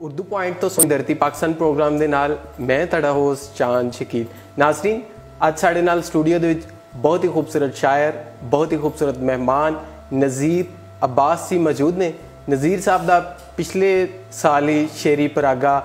Urdu point ਤੋਂ ਸੁੰਦਰਤੀ Pakistan programme ਦੇ ਨਾਲ ਮੈਂ ਤੁਹਾਡਾ ਹੋਸਟ ਚਾਂਦ ਸ਼ਕੀਲ। ਨਾਜ਼ਰੀਨ, ਅੱਜ ਸਾਡੇ ਨਾਲ ਸਟੂਡੀਓ ਦੇ ਵਿੱਚ ਬਹੁਤ ਹੀ ਖੂਬਸੂਰਤ ਸ਼ਾਇਰ, ਬਹੁਤ ਹੀ ਖੂਬਸੂਰਤ ਮਹਿਮਾਨ ਨਜ਼ੀਰ ਅब्बास ਜੀ ਮੌਜੂਦ ਨੇ। ਨਜ਼ੀਰ ਸਾਹਿਬ ਦਾ ਪਿਛਲੇ ਸਾਲ ਹੀ ਸ਼ੇਰੀ ਪਰਾਗਾ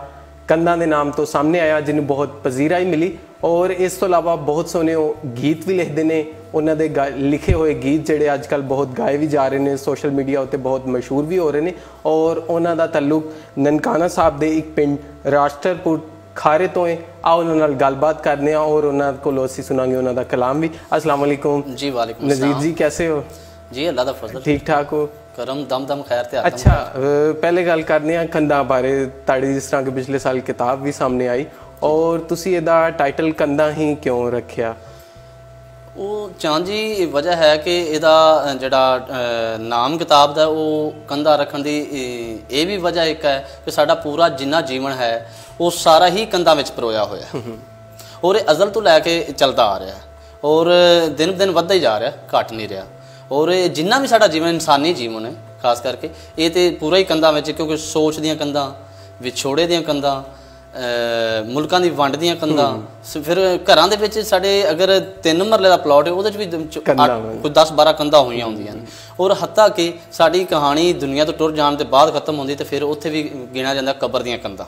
ਕੰਧਾਂ ਦੇ ਨਾਮ ਤੋਂ ਸਾਹਮਣੇ ਆਇਆ, ਜਿਹਨੂੰ ਬਹੁਤ ਪਜ਼ੀਰਾਈ ਮਿਲੀ। ਔਰ ਇਸ ਤੋਂ ਇਲਾਵਾ ਬਹੁਤ ਸੋਹਣੇ ਉਹ ਗੀਤ ਵੀ ਲਿਖਦੇ ਨੇ। ਉਹਨਾਂ ਦੇ ਲਿਖੇ ਹੋਏ ਗੀਤ ਜਿਹੜੇ ਅੱਜ ਕੱਲ੍ਹ ਬਹੁਤ ਗਾਏ ਵੀ ਜਾ ਰਹੇ ਨੇ, ਸੋਸ਼ਲ ਮੀਡੀਆ ਉੱਤੇ ਬਹੁਤ ਮਸ਼ਹੂਰ ਵੀ ਹੋ ਰਹੇ ਨੇ। ਔਰ ਉਹਨਾਂ ਦਾ ਤਾਲੁਕ ਨਨਕਾਣਾ ਸਾਹਿਬ ਦੇ ਇੱਕ ਪਿੰਡ ਰਾਸ਼ਟਰਪੁਰ ਖਾਰੇ ਤੋਂ ਹੈ। ਆਓ ਉਹਨਾਂ ਨਾਲ ਗੱਲਬਾਤ ਕਰਦੇ ਹਾਂ ਔਰ ਉਹਨਾਂ ਕੋਲੋਂ ਅਸੀਂ ਸੁਣਾਂਗੇ ਉਹਨਾਂ ਦਾ ਕਲਾਮ ਵੀ। अस्सलाम वालेकुम जी। वालेकुम नज़ीर जी, कैसे हो? जी अल्लाह दा फजल, ठीक ठाक हो? करम दम खैर ते अच्छा, पहले गल करने हैं कंधा बारे। ताड़ी जिस तरह के पिछले साल किताब भी सामने आई और तुसी ਇਹਦਾ टाइटल कंधा ही क्यों रखिया? ਉਹ ਚਾਂਦ ਜੀ ਵਜ੍ਹਾ ਹੈ ਕਿ ਇਹਦਾ ਜਿਹੜਾ ਨਾਮ ਕਿਤਾਬ ਦਾ ਉਹ ਕੰਧਾ ਰੱਖਣ ਦੀ ਇਹ ਵੀ ਵਜ੍ਹਾ ਇੱਕ ਹੈ ਕਿ ਸਾਡਾ ਪੂਰਾ ਜਿੰਨਾ ਜੀਵਨ ਹੈ ਉਹ ਸਾਰਾ ਹੀ ਕੰਧਾਂ ਵਿੱਚ ਪਰੋਇਆ ਹੋਇਆ ਔਰ ਇਹ ਅਜ਼ਲ ਤੋਂ ਲੈ ਕੇ ਚੱਲਦਾ ਆ ਰਿਹਾ ਔਰ ਦਿਨ ਦਿਨ ਵੱਧਦਾ ਹੀ ਜਾ ਰਿਹਾ, ਘਟ ਨਹੀਂ ਰਿਹਾ। ਔਰ ਇਹ ਜਿੰਨਾ ਵੀ ਸਾਡਾ ਜੀਵਨ ਇਨਸਾਨੀ ਜੀਵਨ ਹੈ ਖਾਸ ਕਰਕੇ ਇਹ ਤੇ ਪੂਰਾ ਹੀ ਕੰਧਾਂ ਵਿੱਚ, ਕਿਉਂਕਿ ਸੋਚ ਦੀਆਂ ਕੰਧਾਂ, ਵਿਛੋੜੇ ਦੀਆਂ ਕੰਧਾਂ, ਮੁਲਕਾਂ ਦੀ ਵੰਡ ਦੀਆਂ ਕੰਧਾਂ, ਫਿਰ ਘਰਾਂ ਦੇ ਵਿੱਚ ਸਾਡੇ ਅਗਰ 3 ਮਰਲੇ ਦਾ ਪਲਾਟ ਹੈ ਉਹਦੇ 'ਚ ਵੀ ਕੋਈ 10-12 ਕੰਧਾਂ ਹੋਈਆਂ ਹੁੰਦੀਆਂ ਨੇ। ਔਰ ਹੱਤਾ ਕਿ ਸਾਡੀ ਕਹਾਣੀ ਦੁਨੀਆ ਤੋਂ ਟੁਰ ਜਾਣ ਦੇ ਬਾਅਦ ਖਤਮ ਹੁੰਦੀ ਤੇ ਫਿਰ ਉੱਥੇ ਵੀ ਗਿਣਿਆ ਜਾਂਦਾ ਕਬਰ ਦੀਆਂ ਕੰਧਾਂ।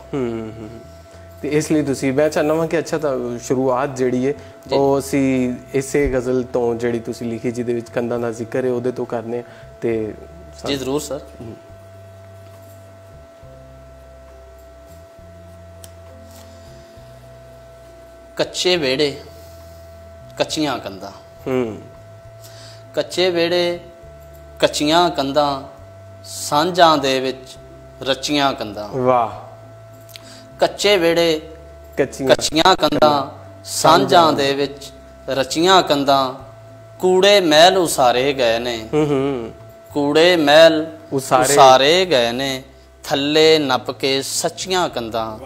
ਤੇ ਇਸ ਲਈ ਤੁਸੀਂ, ਮੈਂ ਚਾਹੁੰਦਾ ਹਾਂ ਕਿ ਅੱਛਾ ਤਾਂ ਸ਼ੁਰੂਆਤ ਜਿਹੜੀ ਹੈ ਉਹ ਅਸੀਂ ਇਸੇ ਗਜ਼ਲ ਤੋਂ ਜਿਹੜੀ ਤੁਸੀਂ ਲਿਖੀ ਜਿਹਦੇ ਵਿੱਚ ਕੰਧਾਂ ਦਾ ਜ਼ਿਕਰ ਹੈ ਉਹਦੇ ਤੋਂ ਕਰਨੇ ਹਾਂ। ਤੇ ਜੀ ਜ਼ਰੂਰ ਸਰ। ਕੱਚੇ ਵਿਹੜੇ ਕੱਚੀਆਂ ਕੰਧਾਂ, ਕੱਚੇ ਵਿਹੜੇ ਕੱਚੀਆਂ ਕੰਧਾਂ, ਸਾਂਝਾਂ ਦੇ ਵਿੱਚ ਰਚੀਆਂ ਕੰਧਾਂ। ਵਾਹ। ਕੱਚੇ ਵਿਹੜੇ ਕੱਚੀਆਂ ਕੰਧਾਂ, ਸਾਂਝਾਂ ਦੇ ਵਿੱਚ ਰਚੀਆਂ ਕੰਧਾਂ, ਕੂੜੇ ਮਹਿਲ ਉਸਾਰੇ ਗਏ ਨੇ, ਕੂੜੇ ਮਹਿਲ ਉਸਾਰੇ ਗਏ ਨੇ, ਥੱਲੇ ਨੱਪ ਕੇ ਸੱਚੀਆਂ ਕੰਧਾਂ।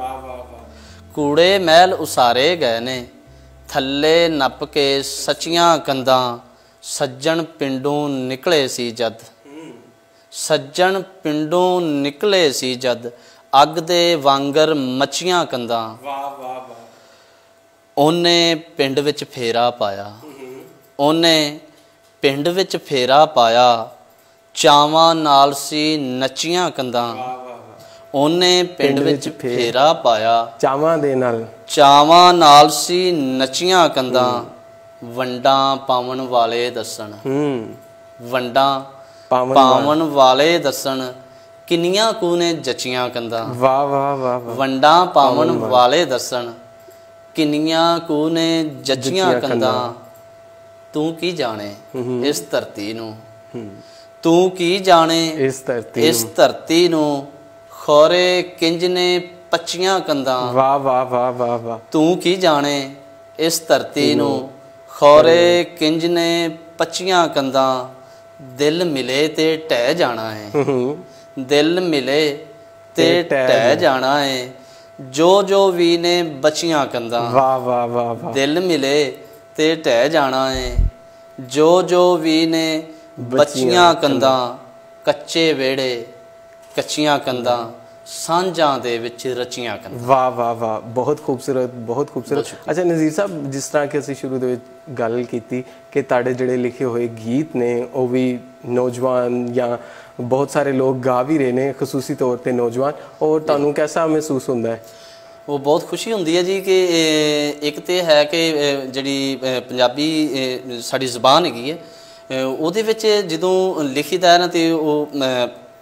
ਕੂੜੇ ਮਹਿਲ ਉਸਾਰੇ ਗਏ ਨੇ, ਥੱਲੇ ਨੱਪ ਕੇ ਸੱਚੀਆਂ ਕੰਧਾਂ। ਸੱਜਣ ਪਿੰਡੋਂ ਨਿਕਲੇ ਸੀ ਜਦ, ਸੱਜਣ ਪਿੰਡੋਂ ਨਿਕਲੇ ਸੀ ਜਦ, ਅੱਗ ਦੇ ਵਾਂਗਰ ਮੱਚੀਆਂ ਕੰਧਾਂ। ਉਹਨੇ ਪਿੰਡ ਵਿੱਚ ਫੇਰਾ ਪਾਇਆ, ਉਹਨੇ ਪਿੰਡ ਵਿੱਚ ਫੇਰਾ ਪਾਇਆ, ਚਾਵਾਂ ਨਾਲ ਸੀ ਨੱਚੀਆਂ ਕੰਧਾਂ। ਉਹਨੇ ਪਿੰਡ ਵਿੱਚ ਫੇਰਾ ਪਾਇਆ, ਚਾਵਾਂ ਦੇ ਨਾਲ, ਚਾਵਾਂ ਨਾਲ ਸੀ ਨੱਚੀਆਂ ਕੰਧਾਂ। ਵੰਡਾਂ ਪਾਵਣ ਵਾਲੇ ਦੱਸਣ, ਵੰਡਾਂ ਪਾਵਣ ਵਾਲੇ ਦੱਸਣ, ਕਿੰਨੀਆਂ ਕੁ ਨੇ ਜੱਚੀਆਂ ਕੰਧਾਂ। ਵਾਹ ਵਾਹ ਵਾਹ। ਵੰਡਾਂ ਪਾਵਣ ਵਾਲੇ ਦੱਸਣ, ਕਿੰਨੀਆਂ ਕੁ ਨੇ ਜੱਚੀਆਂ ਕੰਧਾਂ। ਤੂੰ ਕੀ ਜਾਣੇ ਇਸ ਧਰਤੀ ਨੂੰ, ਤੂੰ ਕੀ ਜਾਣੇ ਇਸ ਧਰਤੀ ਨੂੰ, ਖੋਰੇ ਕਿੰਜ ਨੇ ਪੱਚੀਆਂ ਕੰਧਾਂ। ਵਾਹ ਵਾਹ ਵਾਹ ਵਾਹ ਵਾਹ। ਤੂੰ ਕੀ ਜਾਣੇ ਇਸ ਧਰਤੀ ਨੂੰ, ਖੋਰੇ ਕਿੰਜ ਨੇ ਪੱਚੀਆਂ ਕੰਧਾਂ। ਦਿਲ ਮਿਲੇ ਤੇ ਢਹਿ ਜਾਣਾ ਹੈ, ਦਿਲ ਮਿਲੇ ਤੇ ਢਹਿ ਜਾਣਾ ਹੈ, ਜੋ ਜੋ ਵੀ ਨੇ ਬਚੀਆਂ ਕੰਧਾਂ। ਵਾਹ ਵਾਹ ਵਾਹ ਵਾਹ। ਦਿਲ ਮਿਲੇ ਤੇ ਢਹਿ ਜਾਣਾ ਹੈ, ਜੋ ਜੋ ਵੀ ਨੇ ਬਚੀਆਂ ਕੰਧਾਂ। ਕੱਚੇ ਵਿਹੜੇ ਕੱਚੀਆਂ ਕੰਧਾਂ, ਸਾਂਝਾਂ ਦੇ ਵਿੱਚ ਰਚੀਆਂ ਕੰਧਾਂ। ਵਾਹ ਵਾਹ ਵਾਹ, ਬਹੁਤ ਖੂਬਸੂਰਤ, ਬਹੁਤ ਖੂਬਸੂਰਤ। ਅੱਛਾ ਨਜ਼ੀਰ ਸਾਹਿਬ, ਜਿਸ ਤਰ੍ਹਾਂ ਕਿ ਅਸੀਂ ਸ਼ੁਰੂ ਦੇ ਵਿੱਚ ਗੱਲ ਕੀਤੀ ਕਿ ਤੁਹਾਡੇ ਜਿਹੜੇ ਲਿਖੇ ਹੋਏ ਗੀਤ ਨੇ ਉਹ ਵੀ ਨੌਜਵਾਨ ਜਾਂ ਬਹੁਤ ਸਾਰੇ ਲੋਕ ਗਾ ਵੀ ਰਹੇ ਨੇ, ਖਸੂਸੀ ਤੌਰ 'ਤੇ ਨੌਜਵਾਨ, ਔਰ ਤੁਹਾਨੂੰ ਕੈਸਾ ਮਹਿਸੂਸ ਹੁੰਦਾ ਹੈ? ਉਹ ਬਹੁਤ ਖੁਸ਼ੀ ਹੁੰਦੀ ਹੈ ਜੀ ਕਿ ਇੱਕ ਤਾਂ ਹੈ ਕਿ ਜਿਹੜੀ ਪੰਜਾਬੀ ਸਾਡੀ ਜ਼ੁਬਾਨ ਹੈਗੀ ਹੈ ਉਹਦੇ ਵਿੱਚ ਜਦੋਂ ਲਿਖੀਦਾ ਹੈ ਨਾ ਅਤੇ ਉਹ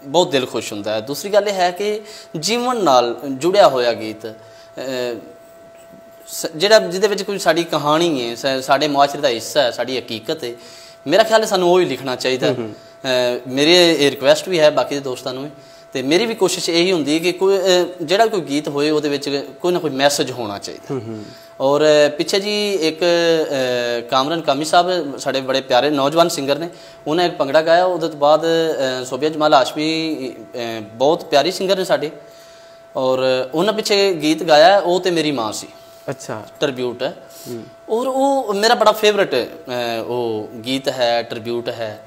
ਬਹੁਤ ਦਿਲ ਖੁਸ਼ ਹੁੰਦਾ ਹੈ। ਦੂਸਰੀ ਗੱਲ ਇਹ ਹੈ ਕਿ ਜੀਵਨ ਨਾਲ ਜੁੜਿਆ ਹੋਇਆ ਗੀਤ ਜਿਹੜਾ ਜਿਹਦੇ ਵਿੱਚ ਕੋਈ ਸਾਡੀ ਕਹਾਣੀ ਹੈ, ਸਾਡੇ ਮੁਆਸ਼ਰੇ ਦਾ ਹਿੱਸਾ ਹੈ, ਸਾਡੀ ਹਕੀਕਤ ਹੈ, ਮੇਰਾ ਖਿਆਲ ਹੈ ਸਾਨੂੰ ਉਹ ਹੀ ਲਿਖਣਾ ਚਾਹੀਦਾ। ਮੇਰੀ ਇਹ ਰਿਕੁਐਸਟ ਵੀ ਹੈ ਬਾਕੀ ਦੇ ਦੋਸਤਾਂ ਨੂੰ ਵੀ, ਅਤੇ ਮੇਰੀ ਵੀ ਕੋਸ਼ਿਸ਼ ਇਹੀ ਹੁੰਦੀ ਹੈ ਕਿ ਕੋਈ ਜਿਹੜਾ ਕੋਈ ਗੀਤ ਹੋਏ ਉਹਦੇ ਵਿੱਚ ਕੋਈ ਨਾ ਕੋਈ ਮੈਸੇਜ ਹੋਣਾ ਚਾਹੀਦਾ। ਔਰ ਪਿੱਛੇ ਜੀ ਇੱਕ ਕਾਮਰਨ ਕਾਮੀ ਸਾਹਿਬ ਸਾਡੇ ਬੜੇ ਪਿਆਰੇ ਨੌਜਵਾਨ ਸਿੰਗਰ ਨੇ, ਉਹਨਾਂ ਇੱਕ ਭੰਗੜਾ ਗਾਇਆ। ਉਹਦੇ ਤੋਂ ਬਾਅਦ ਸੋਬੀਆ ਜਮਾਲ ਹਾਸ਼ਮੀ ਬਹੁਤ ਪਿਆਰੀ ਸਿੰਗਰ ਨੇ ਸਾਡੇ, ਔਰ ਉਹਨਾਂ ਪਿੱਛੇ ਗੀਤ ਗਾਇਆ ਉਹ ਤੇ ਮੇਰੀ ਮਾਂ ਸੀ। ਅੱਛਾ, ਟਰਬਿਊਟ ਹੈ। ਔਰ ਉਹ ਮੇਰਾ ਬੜਾ ਫੇਵਰਟ ਉਹ ਗੀਤ ਹੈ, ਟਰਬਿਊਟ ਹੈ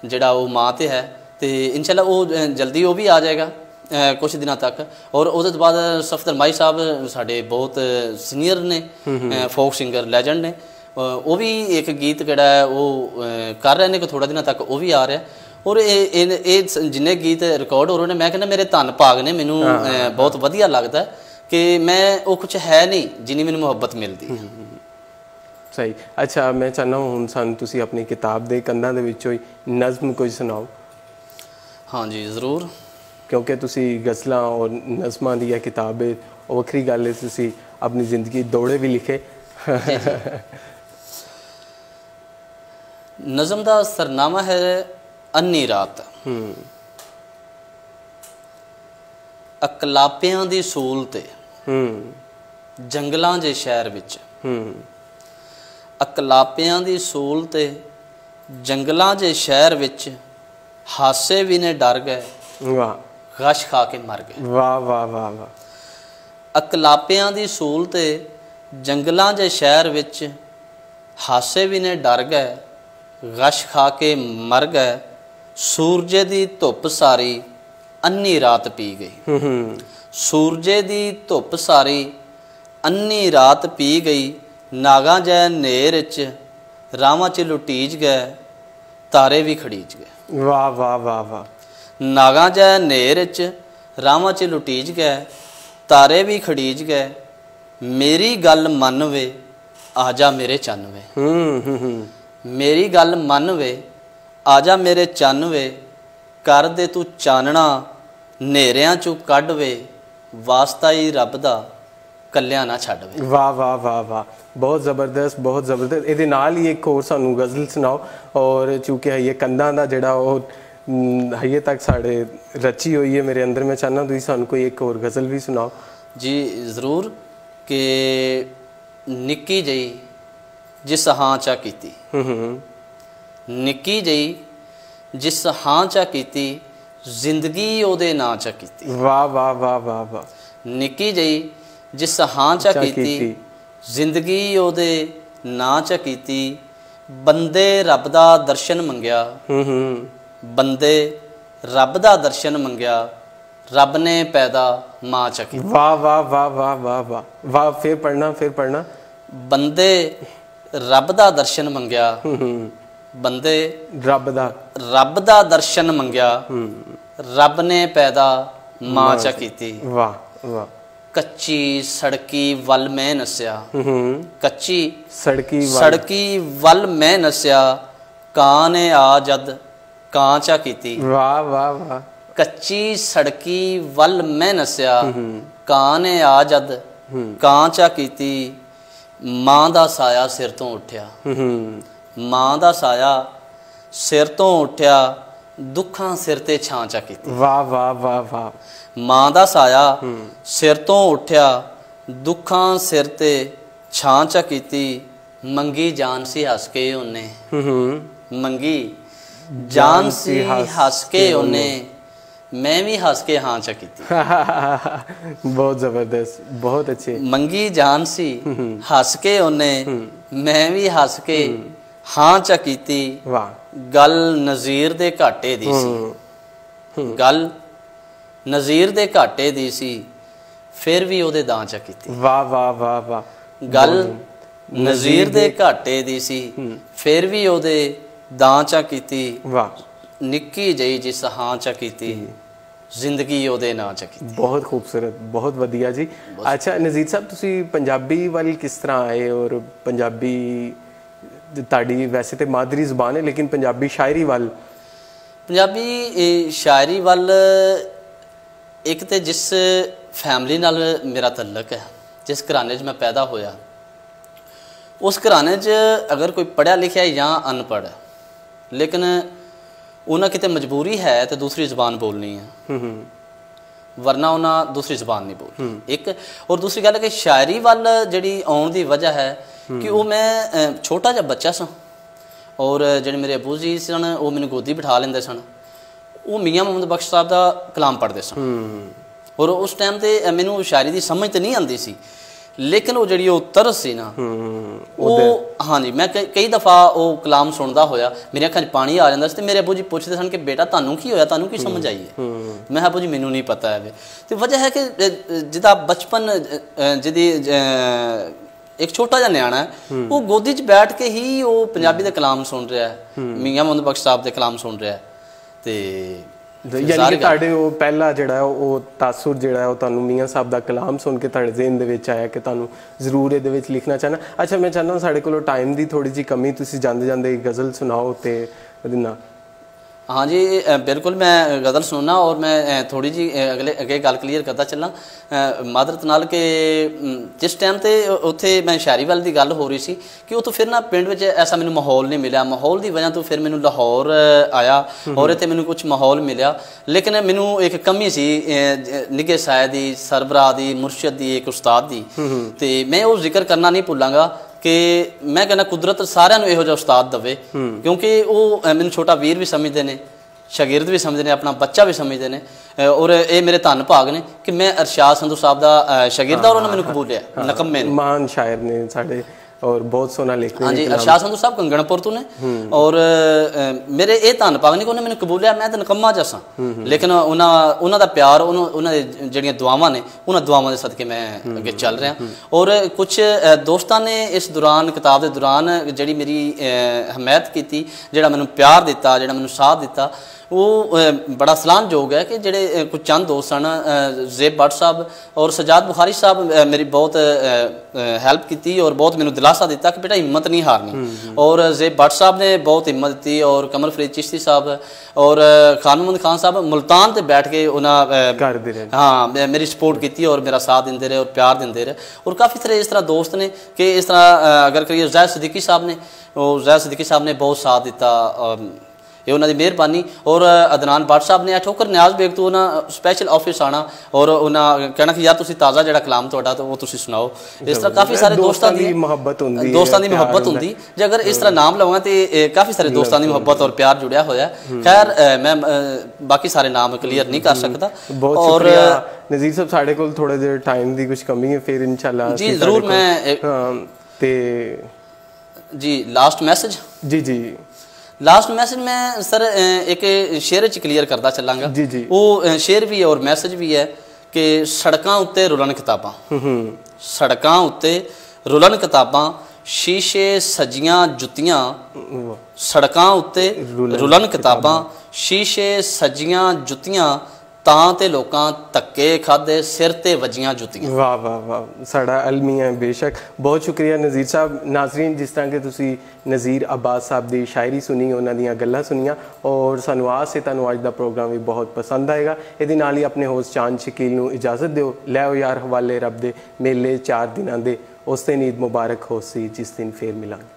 ਜਿਹੜਾ ਉਹ ਮਾਂ 'ਤੇ ਹੈ। ਅਤੇ ਇਨਸ਼ਾਅੱਲਾ ਉਹ ਜਲਦੀ ਉਹ ਵੀ ਆ ਜਾਏਗਾ ਕੁਝ ਦਿਨਾਂ ਤੱਕ। ਔਰ ਉਹਦੇ ਤੋਂ ਬਾਅਦ ਸਫਦਰ ਮਾਈ ਸਾਹਿਬ ਸਾਡੇ ਬਹੁਤ ਸੀਨੀਅਰ ਨੇ, ਫੋਕ ਸਿੰਗਰ ਲੈਜੈਂਡ ਨੇ, ਉਹ ਵੀ ਇੱਕ ਗੀਤ ਜਿਹੜਾ ਹੈ ਉਹ ਕਰ ਰਹੇ ਨੇ ਕਿ ਥੋੜ੍ਹਾ ਦਿਨਾਂ ਤੱਕ ਉਹ ਵੀ ਆ ਰਿਹਾ। ਔਰ ਇਹ ਜਿੰਨੇ ਗੀਤ ਰਿਕਾਰਡ ਹੋ ਰਹੇ ਨੇ, ਮੈਂ ਕਹਿੰਦਾ ਮੇਰੇ ਧੰਨ ਭਾਗ ਨੇ, ਮੈਨੂੰ ਬਹੁਤ ਵਧੀਆ ਲੱਗਦਾ ਕਿ ਮੈਂ ਉਹ ਕੁਛ ਹੈ ਨਹੀਂ ਜਿੰਨੀ ਮੈਨੂੰ ਮੁਹੱਬਤ ਮਿਲਦੀ। ਸਹੀ। ਅੱਛਾ, ਮੈਂ ਚਾਹੁੰਦਾ ਹੁਣ ਸਾਨੂੰ ਤੁਸੀਂ ਆਪਣੀ ਕਿਤਾਬ ਦੇ ਕੰਧਾਂ ਦੇ ਵਿੱਚੋਂ ਹੀ ਨਜ਼ਮ ਕੋਈ ਸੁਣਾਓ। ਹਾਂਜੀ ਜ਼ਰੂਰ। ਕਿਉਂਕਿ ਤੁਸੀਂ ਗਜ਼ਲਾਂ ਔਰ ਨਜ਼ਮਾਂ ਦੀ ਇਹ ਕਿਤਾਬ ਹੈ, ਉਹ ਵੱਖਰੀ ਗੱਲ ਹੈ, ਤੁਸੀਂ ਆਪਣੀ ਜ਼ਿੰਦਗੀ ਦੌੜੇ ਵੀ ਲਿਖੇ। ਨਜ਼ਮ ਦਾ ਸਰਨਾਮਾ ਹੈ ਅੰਨੀ ਰਾਤ। ਅਕਲਾਪਿਆਂ ਦੀ ਸੂਲ ਤੇ ਜੰਗਲਾਂ ਦੇ ਸ਼ਹਿਰ ਵਿੱਚ, ਅਕਲਾਪਿਆਂ ਦੀ ਸੂਲ ਤੇ ਜੰਗਲਾਂ ਦੇ ਸ਼ਹਿਰ ਵਿੱਚ ਹਾਸੇ ਵੀ ਨੇ ਡਰ ਗਏ, ਵਾਹ, ਗਸ਼ ਖਾ ਕੇ ਮਰ ਗਏ। ਵਾਹ ਵਾਹ ਵਾਹ ਵਾਹ। ਅਕਲਾਪਿਆਂ ਦੀ ਸੂਲ ਤੇ ਜੰਗਲਾਂ ਦੇ ਸ਼ਹਿਰ ਵਿੱਚ ਹਾਸੇ ਵੀ ਨੇ ਡਰ ਗਏ, ਗਸ਼ ਖਾ ਕੇ ਮਰ ਗਏ। ਸੂਰਜੇ ਦੀ ਧੁੱਪ ਸਾਰੀ ਅੰਨੀ ਰਾਤ ਪੀ ਗਈ, ਸੂਰਜੇ ਦੀ ਧੁੱਪ ਸਾਰੀ ਅੰਨੀ ਰਾਤ ਪੀ ਗਈ। ਨਾਗਾਂ ਜੈ ਨੇਰ 'ਚ ਰਾਵਾਂ 'ਚ ਲੁਟੀਜ ਗਏ, ਤਾਰੇ ਵੀ ਖੜੀਜ ਗਏ। ਵਾਹ ਵਾਹ ਵਾਹ ਵਾਹ। ਨਾਗਾਂ ਜੈ ਨੇਰ 'ਚ ਰਾਵਾਂ 'ਚ ਲੁਟੀਜ ਗਏ, ਤਾਰੇ ਵੀ ਖੜੀਜ ਗਏ। ਮੇਰੀ ਗੱਲ ਮੰਨ ਵੇ ਆ ਜਾ ਮੇਰੇ ਚੰਨ ਵੇ, ਮੇਰੀ ਗੱਲ ਮੰਨ ਵੇ ਆ ਜਾ ਮੇਰੇ ਚੰਨ ਵੇ। ਕਰ ਦੇ ਤੂੰ ਚਾਨਣਾ ਹਨੇਰਿਆਂ 'ਚੋਂ ਕੱਢ ਵੇ, ਵਾਸਤਾ ਹੀ ਰੱਬ ਦਾ ਕੱਲਿਆਂ ਨਾ ਛੱਡ ਵੇ। ਵਾਹ ਵਾਹ ਵਾਹ ਵਾਹ, ਬਹੁਤ ਜ਼ਬਰਦਸਤ, ਬਹੁਤ ਜ਼ਬਰਦਸਤ। ਇਹਦੇ ਨਾਲ ਹੀ ਇੱਕ ਹੋਰ ਸਾਨੂੰ ਗਜ਼ਲ ਸੁਣਾਓ। ਔਰ ਚੂँਕਿ ਇਹ ਕੰਧਾਂ ਦਾ ਜਿਹੜਾ ਉਹ ਹਜੇ ਤੱਕ ਸਾਡੇ ਰਚੀ ਹੋਈ ਹੈ ਮੇਰੇ ਅੰਦਰ, ਮੈਂ ਚਾਹੁੰਦਾ ਤੁਸੀਂ ਸਾਨੂੰ ਕੋਈ ਇੱਕ ਹੋਰ ਗਜ਼ਲ ਵੀ ਸੁਣਾਓ। ਜੀ ਜ਼ਰੂਰ। ਕਿ ਨਿੱਕੀ ਜਿਹੀ ਜਿਸ ਹਾਂ ਚਾ ਕੀਤੀ, ਨਿੱਕੀ ਜਿਹੀ ਜਿਸ ਹਾਂ ਚਾ ਕੀਤੀ, ਜ਼ਿੰਦਗੀ ਉਹਦੇ ਨਾਂ ਚਾ ਕੀਤੀ। ਵਾਹ ਵਾਹ ਵਾਹ ਵਾਹ ਵਾਹ। ਨਿੱਕੀ ਜਿਹੀ ਜਿਸ ਹਾਂ ਚਾ ਕੀਤੀ, ਜ਼ਿੰਦਗੀ ਉਹਦੇ ਨਾਂ ਚਾ ਕੀਤੀ। ਬੰਦੇ ਰੱਬ ਦਾ ਦਰਸ਼ਨ ਮੰਗਿਆ, ਬੰਦੇ ਰੱਬ ਦਾ ਦਰਸ਼ਨ ਮੰਗਿਆ, ਰੱਬ ਨੇ ਪੈਦਾ ਮਾਂ ਚਾ ਕੀਤੀ। ਵਾਹ ਵਾਹ ਵਾਹ ਵਾਹ ਵਾਹ ਵਾਹ ਵਾਹ। ਫਿਰ ਪੜ੍ਹਨਾ, ਫਿਰ ਪੜ੍ਹਨਾ। ਬੰਦੇ ਰੱਬ ਦਾ ਦਰਸ਼ਨ ਮੰਗਿਆ, ਬੰਦੇ ਰੱਬ ਦਾ ਦਰਸ਼ਨ ਮੰਗਿਆ, ਰੱਬ ਨੇ ਪੈਦਾ ਮਾਂ ਚਾ ਕੀਤੀ। ਵਾਹ ਵਾਹ। ਕੱਚੀ ਸੜਕੀ ਵੱਲ ਮੈਂ ਨਸਿਆ, ਕੱਚੀ ਸੜਕੀ ਵੱਲ ਮੈਂ ਨਸਿਆ। ਕਾਂ ਨੇ ਆ ਜਦ ਕਾਂ ਚਾ ਕੀਤੀ। ਵਾਹ ਵਾਹ ਵਾਹ। ਕੱਚੀ ਸੜਕੀ ਵੱਲ ਮੈਂ ਨਸਿਆ, ਕਾਂ ਨੇ ਆ ਜਦ ਕਾਂ ਚਾ ਕੀਤੀ। ਮਾਂ ਦਾ ਸਾਇਆ ਸਿਰ ਤੋਂ ਉੱਠਿਆ, ਮਾਂ ਦਾ ਸਾਇਆ ਸਿਰ ਤੋਂ ਉੱਠਿਆ, ਦੁੱਖਾਂ ਸਿਰ ਤੇ ਛਾਂ ਚਾ ਕੀਤੀ। ਵਾਹ ਵਾਹ ਵਾਹ ਵਾਹ। ਮਾਂ ਦਾ ਸਾਇਆ ਸਿਰ ਤੋਂ ਉੱਠਿਆ, ਦੁੱਖਾਂ ਸਿਰ ਤੇ ਛਾਂ ਚਾ ਕੀਤੀ। ਮੰਗੀ ਜਾਨ ਸੀ ਹੱਸ ਕੇ ਉਹਨੇ, ਮੰਗੀ ਜਾਨ ਸੀ ਹੱਸ ਕੇ ਉਹਨੇ, ਮੈਂ ਵੀ ਹੱਸ ਕੇ ਹਾਂ ਚਾ ਕੀਤੀ। ਬਹੁਤ ਜ਼ਬਰਦਸਤ, ਬਹੁਤ ਅੱਛੇ। ਮੰਗੀ ਜਾਨ ਸੀ ਹੱਸ ਕੇ ਉਹਨੇ, ਮੈਂ ਵੀ ਹੱਸ ਕੇ ਹਾਂ ਚਾ ਕੀਤੀ। ਵਾਹ। ਗੱਲ ਨਜ਼ੀਰ ਦੇ ਘਾਟੇ ਦੀ ਸੀ, ਗੱਲ ਨਜ਼ੀਰ ਦੇ ਘਾਟੇ ਦੀ ਸੀ, ਫਿਰ ਵੀ ਉਹਦੇ ਦਾਂ ਚਾ ਕੀਤੀ। ਵਾਹ ਵਾਹ ਵਾਹ ਵਾਹ। ਗੱਲ ਨਜ਼ੀਰ ਦੇ ਘਾਟੇ ਦੀ ਸੀ, ਫਿਰ ਵੀ ਉਹਦੇ ਦਾਂ ਚਾ ਕੀਤੀ। ਵਾਹ। ਨਿੱਕੀ ਜਿਹੀ ਜਿਸ ਹਾਂ ਚਾ ਕੀਤੀ, ਜ਼ਿੰਦਗੀ ਉਹਦੇ ਨਾਂ ਚਾ ਕੀਤੀ। ਬਹੁਤ ਖੂਬਸੂਰਤ, ਬਹੁਤ ਵਧੀਆ ਜੀ। ਅੱਛਾ ਨਜ਼ੀਰ ਸਾਹਿਬ, ਤੁਸੀਂ ਪੰਜਾਬੀ ਵੱਲ ਕਿਸ ਤਰ੍ਹਾਂ ਆਏ? ਔਰ ਪੰਜਾਬੀ ਤੁਹਾਡੀ ਵੈਸੇ ਤੇ ਮਾਦਰੀ ਜ਼ੁਬਾਨ ਹੈ, ਲੇਕਿਨ ਪੰਜਾਬੀ ਸ਼ਾਇਰੀ ਵੱਲ? ਪੰਜਾਬੀ ਸ਼ਾਇਰੀ ਵੱਲ ਇੱਕ ਤੇ ਜਿਸ ਫੈਮਿਲੀ ਨਾਲ ਮੇਰਾ ਤਾਲੁਕ ਹੈ, ਜਿਸ ਘਰਾਣੇ 'ਚ ਮੈਂ ਪੈਦਾ ਹੋਇਆ, ਉਸ ਘਰਾਣੇ 'ਚ ਅਗਰ ਕੋਈ ਪੜ੍ਹਿਆ ਲਿਖਿਆ ਜਾਂ ਅਨਪੜ੍ਹ, ਲੇਕਿਨ ਉਹਨਾਂ ਕਿਤੇ ਮਜਬੂਰੀ ਹੈ ਤੇ ਦੂਸਰੀ ਜ਼ੁਬਾਨ ਬੋਲਣੀ ਹੈ, ਵਰਨਾ ਉਹਨਾਂ ਦੂਸਰੀ ਜ਼ੁਬਾਨ ਨਹੀਂ ਬੋਲਣੀ। ਇੱਕ ਔਰ ਦੂਸਰੀ ਗੱਲ ਹੈ ਕਿ ਸ਼ਾਇਰੀ ਵੱਲ ਜਿਹੜੀ ਆਉਣ ਦੀ ਵਜ੍ਹਾ ਹੈ ਕਿ ਉਹ ਮੈਂ ਛੋਟਾ ਜਿਹਾ ਬੱਚਾ ਸਾਂ, ਔਰ ਜਿਹੜੇ ਮੇਰੇ ਅਬੂ ਜੀ ਸਨ ਉਹ ਮੈਨੂੰ ਗੋਦੀ ਬਿਠਾ ਲੈਂਦੇ ਸਨ, ਉਹ ਮੀਆਂ ਮੁਹੰਮਦ ਬਖਸ਼ ਸਾਹਿਬ ਦਾ ਕਲਾਮ ਪੜ੍ਹਦੇ ਸਨ। ਔਰ ਉਸ ਟਾਈਮ 'ਤੇ ਮੈਨੂੰ ਸ਼ਾਇਰੀ ਦੀ ਸਮਝ ਤਾਂ ਨਹੀਂ ਆਉਂਦੀ ਸੀ, ਲੇਕਿਨ ਉਹ ਜਿਹੜੀ ਉਹ ਤਰਸ ਸੀ ਨਾ ਉਹ ਹਾਂਜੀ ਮੈਂ ਕਈ ਦਫਾ ਉਹ ਕਲਾਮ ਸੁਣਦਾ ਹੋਇਆ ਮੇਰੀਆਂ ਅੱਖਾਂ 'ਚ ਪਾਣੀ ਆ ਜਾਂਦਾ ਸੀ ਤੇ ਮੇਰੇ ਅੱਬੂ ਜੀ ਪੁੱਛਦੇ ਸਨ ਕਿ ਬੇਟਾ ਤੁਹਾਨੂੰ ਕੀ ਹੋਇਆ, ਤੁਹਾਨੂੰ ਕੀ ਸਮਝ ਆਈ ਹੈ? ਮੈਂ ਅੱਬੂ ਜੀ ਮੈਨੂੰ ਨਹੀਂ ਪਤਾ ਹੈ। ਤੇ ਵਜ੍ਹਾ ਹੈ ਕਿ ਜਿਹਦਾ ਬਚਪਨ ਜਿਹਦੀ ਇੱਕ ਛੋਟਾ ਜਿਹਾ ਨਿਆਣਾ ਹੈ ਉਹ ਗੋਦੀ 'ਚ ਬੈਠ ਕੇ ਹੀ ਉਹ ਪੰਜਾਬੀ ਦੇ ਕਲਾਮ ਸੁਣ ਰਿਹਾ ਹੈ, ਮੀਆਂ ਮੁਹੰਮਦ ਬਖਸ਼ ਸਾਹਿਬ ਦੇ ਕਲਾਮ ਸੁਣ ਰਿਹਾ ਹੈ। ਤੇ ਯਾਨੀ ਕਿ ਤੁਹਾਡੇ ਉਹ ਪਹਿਲਾ ਜਿਹੜਾ ਉਹ ਤਾਸੁਰ ਜਿਹੜਾ ਉਹ ਤੁਹਾਨੂੰ ਮੀਆਂ ਸਾਹਿਬ ਦਾ ਕਲਾਮ ਸੁਣ ਕੇ ਤੁਹਾਡੇ ਜ਼ਿਹਨ ਦੇ ਵਿੱਚ ਆਇਆ ਕਿ ਤੁਹਾਨੂੰ ਜ਼ਰੂਰ ਇਹਦੇ ਵਿੱਚ ਲਿਖਣਾ ਚਾਹਨਾ। ਅੱਛਾ ਮੈਂ ਚਾਹੁੰਦਾ ਸਾਡੇ ਕੋਲੋਂ ਟਾਈਮ ਦੀ ਥੋੜੀ ਜਿਹੀ ਕਮੀ, ਤੁਸੀਂ ਜਾਂਦੇ ਜਾਂਦੇ ਗਜ਼ਲ ਸੁਣਾਓ ਤੇ ਉਹਦੇ ਨਾਲ। हाँ जी बिल्कुल मैं गज़ल सुनना और मैं थोड़ी जी अगे गल क्लीयर करता चलना मादरत नाल कि जिस टाइम ते उत्थे मैं शायरी वाल दी गल हो रही सी कि उत्थों फिर ना पिंड विच ऐसा मैनू माहौल नहीं मिला, माहौल की वजह तो फिर मैनू लाहौर आया और इत्थे मैनू कुछ माहौल मिला। लेकिन मैनू एक कमी सी निगे साए दी, सरबराह दी, मुर्शद दी, एक उस्ताद दी, ते मैं वो जिक्र करना नहीं भुलांगा कि मैं कहना कुदरत सारिਆਂ ਨੂੰ ਇਹੋ ਜਿਹਾ ਉਸਤਾਦ ਦਵੇ क्योंकि ਉਹ ਮੈਨੂੰ ਛੋਟਾ ਵੀਰ ਵੀ ਸਮਝਦੇ ਨੇ, ਸ਼ਾਗਿਰਦ ਵੀ ਸਮਝਦੇ ਨੇ, ਆਪਣਾ ਬੱਚਾ ਵੀ ਸਮਝਦੇ ਨੇ ਔਰ ਇਹ ਮੇਰੇ ਧੰਨ ਭਾਗ ਨੇ ਕਿ ਮੈਂ ਅਰਸ਼ਾਦ ਸੰਧੂ ਸਾਹਿਬ ਦਾ ਸ਼ਾਗਿਰਦ ਔਰ ਉਹਨਾਂ ਮੈਨੂੰ ਕਬੂਲਿਆ ਨਕਮੇ ਨੇ ਮਹਾਨ ਸ਼ਾਇਰ ਨੇ ਸਾਡੇ और बहुत सोना लिखते हैं। हाँ जी अरशाद संधू साहब कंगणपुर तो ने और मेरे ये धन भाग नहीं कि उन्हें मैंने कबूलिया, मैं तो नकम्मा जैसा लेकिन उन्होंने दा प्यार उन्होंने जड़ियाँ दुआवां ने उन्होंने दुआवां के सदके मैं अगे चल रहा। और कुछ दोस्तों ने इस दौरान किताब के दौरान जी मेरी हमायत की, जोड़ा मैंने प्यार दिता, जोड़ा मैंने साथ दिता वो बड़ा सलाहनयोग है कि जेडे कुछ चंद दोस्त सन ज़ेब भट्ट साहब और सजाद बुखारी साहब मेरी बहुत हैल्प की और बहुत मैंने दिलासा दिता कि बेटा हिम्मत नहीं हारनी। और ज़ेब भट्ट साहब ने बहुत हिम्मत दी और कमर फरीद चिश्ती साहब और खान मोहम्मद खान साहब मुल्तान से बैठ के उन्हें हाँ मेरी सपोर्ट की और मेरा साथ देंदे रहे और प्यार देंदे रहे। और काफ़ी सारे इस तरह दोस्त ने कि इस तरह अगर करिए ज़ैद सिद्दीकी साहब ने, ज़ैद सिद्दीकी साहब ने बहुत साथ दिता, ये उन्होंने मेहरबानी। और अदनान भट्ट साहब ने ठोकर न्याज बेग तो उन्हें स्पैशल ऑफिस आना और उन्हें कहना कि यार तुसी ताज़ा जो कलाम तो वो तुसी सुनाओ। इस तरह काफ़ी सारे दोस्तों की मुहब्बत होंदी, दोस्तों की मुहब्बत होंदी जे अगर इस तरह नाम लवां तो काफ़ी सारे दोस्तों की मुहब्बत और प्यार जुड़िया होया। खैर मैं बाकी सारे नाम क्लीयर नहीं कर सकता। और नज़ीर साहब साढ़े को थोड़ा देर टाइम की कुछ कमी है, फिर इंशाल्लाह जी जरूर मैं जी लास्ट मैसेज जी लास्ट मैसेज मैं सर एक शेर च क्लीयर करता चलांगा जी जी वो शेर भी है और मैसेज भी है कि सड़कों उत्ते रुलन किताबां, सड़कों उत्ते रुलन किताबां, शीशे सजियां जुत्तियां, सड़कों उत्ते रुलन किताबां, शीशे सजियां जुत्तियां तां ते लोकां धक्के खादे सिर ते वजियां जुत्तियां। वाह वाह वाह साड़ा अलमी है बेशक। बहुत शुक्रिया नज़ीर साहब। नाज़रीन जिस तरह के तुसी नज़ीर अब्बास साहब की शायरी सुनी, उन्होंने दियां गल्लां सुनियां और सानू आस है तुहानू अज दा प्रोग्राम भी बहुत पसंद आएगा। इहदे नाल ही अपने होस्ट चांद शकील नू इजाज़त दिओ। लै यार हवाले रब दे मेले 4 दिनां दे, उस दिन ईद मुबारक हो सी जिस दिन फिर मिलांगे।